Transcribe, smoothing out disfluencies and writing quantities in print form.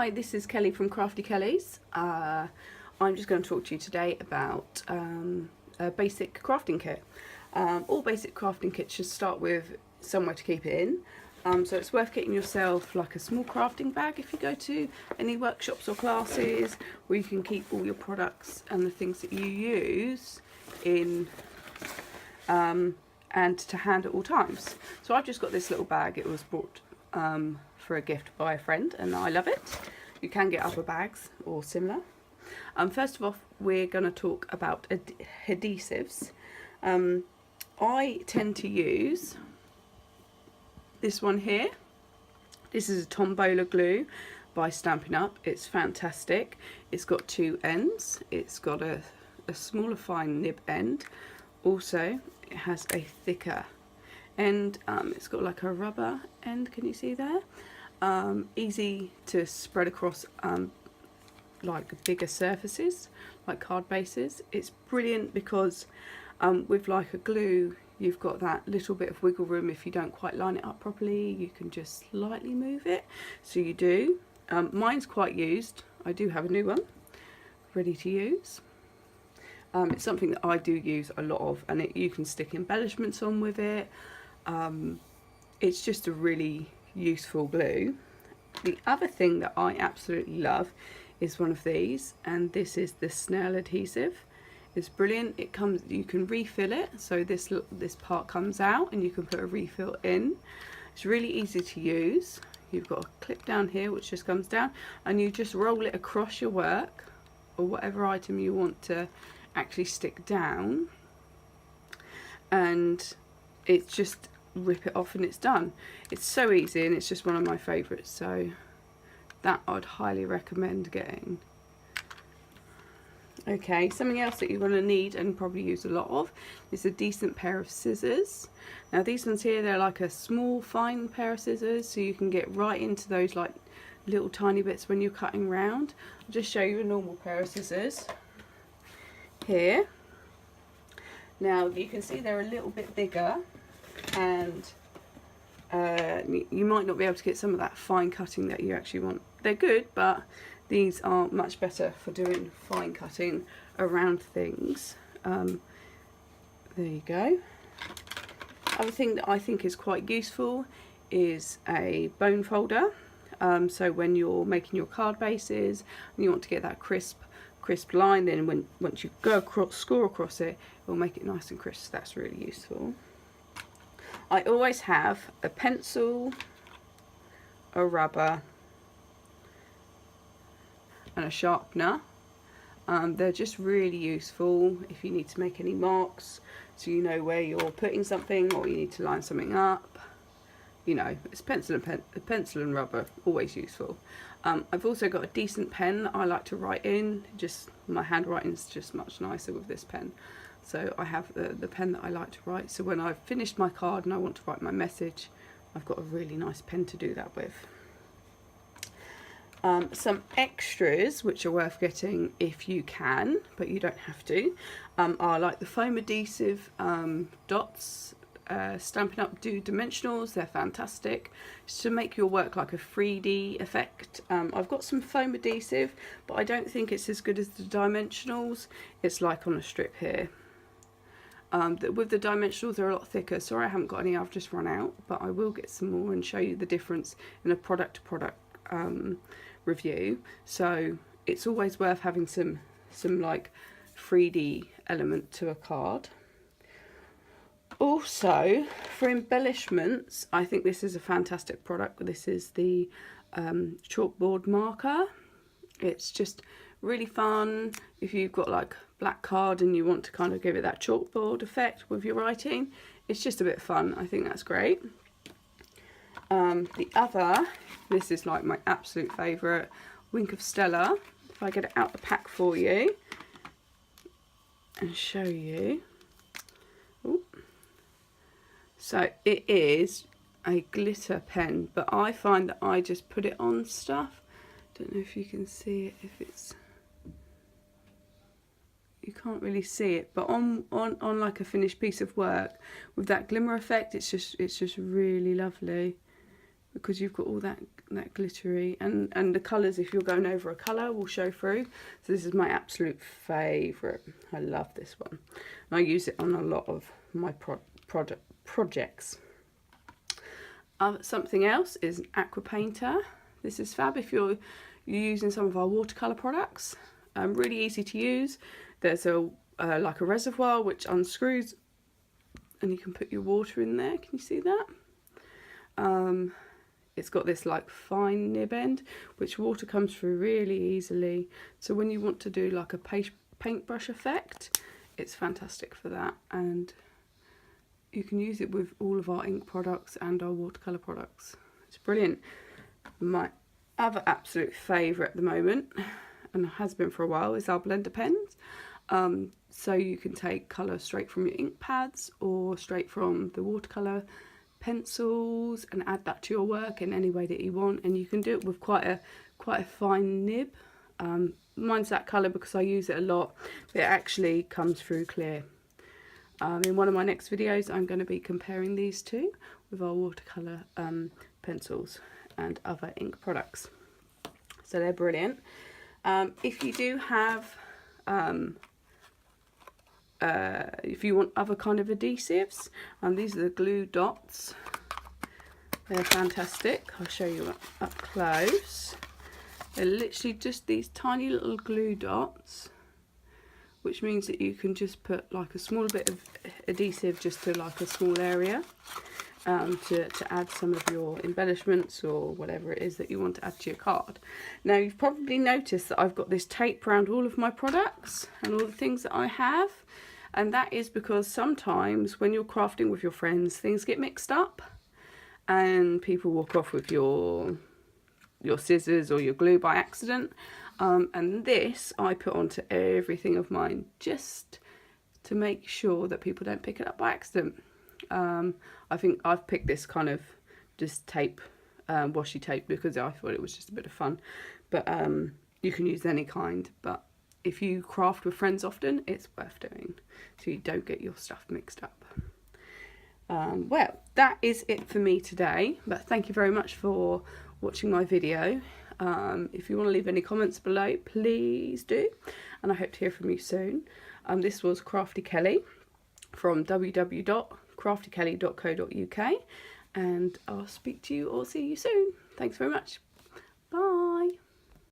Hi, this is Kelly from Crafty Kelly's. I'm just going to talk to you today about a basic crafting kit. All basic crafting kits should start with somewhere to keep it in. So it's worth getting yourself like a small crafting bag if you go to any workshops or classes, where you can keep all your products and the things that you use in and to hand at all times. So I've just got this little bag. It was bought for a gift by a friend and I love it. You can get other bags or similar. First of all, we're going to talk about adhesives. I tend to use this one here. This is a Tombola glue by Stampin Up. It's fantastic. It's got two ends. It's got a smaller fine nib end. Also, it has a thicker end. It's got like a rubber end, can you see there? Easy to spread across like bigger surfaces, like card bases. It's brilliant because with like a glue, you've got that little bit of wiggle room. If you don't quite line it up properly, you can just slightly move it. So you do. Mine's quite used. I do have a new one ready to use. It's something that I do use a lot of, and you can stick embellishments on with it. It's just a really useful glue. The other thing that I absolutely love is one of these, and this is the Stella adhesive. It's brilliant. It comes, you can refill it, so this part comes out and you can put a refill in. It's really easy to use. You've got a clip down here which just comes down, and you just roll it across your work or whatever item you want to actually stick down, and it's just rip it off and it's done. It's so easy and it's just one of my favourites, so that I'd highly recommend getting. Okay, something else that you're going to need and probably use a lot of is a decent pair of scissors. Now these ones here, they're like a small fine pair of scissors, so you can get right into those like little tiny bits when you're cutting round. I'll just show you a normal pair of scissors here. Now you can see they're a little bit bigger, and you might not be able to get some of that fine cutting that you actually want. They're good, but these are much better for doing fine cutting around things. There you go. Other thing that I think is quite useful is a bone folder. So when you're making your card bases and you want to get that crisp line, then once you go across, score across it, it will make it nice and crisp. That's really useful. I always have a pencil, a rubber and a sharpener. They're just really useful if you need to make any marks, so you know where you're putting something or you need to line something up. You know, it's pencil and rubber, always useful. I've also got a decent pen that I like to write in. Just my handwriting's just much nicer with this pen. So I have the pen that I like to write. So when I've finished my card and I want to write my message, I've got a really nice pen to do that with. Some extras which are worth getting if you can, but you don't have to, are like the foam adhesive dots. Stampin' Up do dimensionals. They're fantastic. It's to make your work like a 3D effect. I've got some foam adhesive, but I don't think it's as good as the dimensionals. It's like on a strip here. With the dimensionals, they're a lot thicker. Sorry I haven't got any, I've just run out, but I will get some more and show you the difference in a product to product review. So it's always worth having some like 3D element to a card. Also, for embellishments, I think this is a fantastic product. This is the chalkboard marker. It's just really fun if you've got like black card and you want to kind of give it that chalkboard effect with your writing. It's just a bit fun. I think that's great. The other, this is like my absolute favourite, Wink of Stella. If I get it out the pack for you and show you. Ooh. So it is a glitter pen, but I find that I just put it on stuff. Don't know if you can see it, if it's, you can't really see it, but on like a finished piece of work with that glimmer effect, it's just really lovely, because you've got all that that glittery, and the colours, if you're going over a colour, will show through. So this is my absolute favourite. I love this one. And I use it on a lot of my projects. Something else is an Aqua Painter. This is fab if you're using some of our watercolour products. Really easy to use. There's a like a reservoir which unscrews, and you can put your water in there. Can you see that? It's got this like fine nib end which water comes through really easily, so when you want to do like a paintbrush effect, it's fantastic for that. And you can use it with all of our ink products and our watercolour products. It's brilliant. My other absolute favourite at the moment, and has been for a while, is our blender pens. So you can take colour straight from your ink pads or straight from the watercolour pencils and add that to your work in any way that you want, and you can do it with quite a fine nib. Mine's that colour because I use it a lot, but it actually comes through clear. In one of my next videos I'm going to be comparing these two with our watercolour pencils and other ink products, so they're brilliant. If you do have if you want other kind of adhesives, these are the glue dots. They're fantastic. I'll show you up close. They're literally just these tiny little glue dots, which means that you can just put like a small bit of adhesive just to like a small area, to add some of your embellishments or whatever it is that you want to add to your card. Now you've probably noticed that I've got this tape around all of my products and all the things that I have, and that is because sometimes when you're crafting with your friends, things get mixed up and people walk off with your scissors or your glue by accident, and this I put onto everything of mine just to make sure that people don't pick it up by accident. I think I've picked this kind of just tape, washi tape, because I thought it was just a bit of fun, but you can use any kind. But if you craft with friends often, it's worth doing so you don't get your stuff mixed up. Well, that is it for me today, but thank you very much for watching my video. If you want to leave any comments below, please do, and I hope to hear from you soon. This was Crafty Kelly from www.craftykelly.co.uk, and I'll speak to you or see you soon. Thanks very much.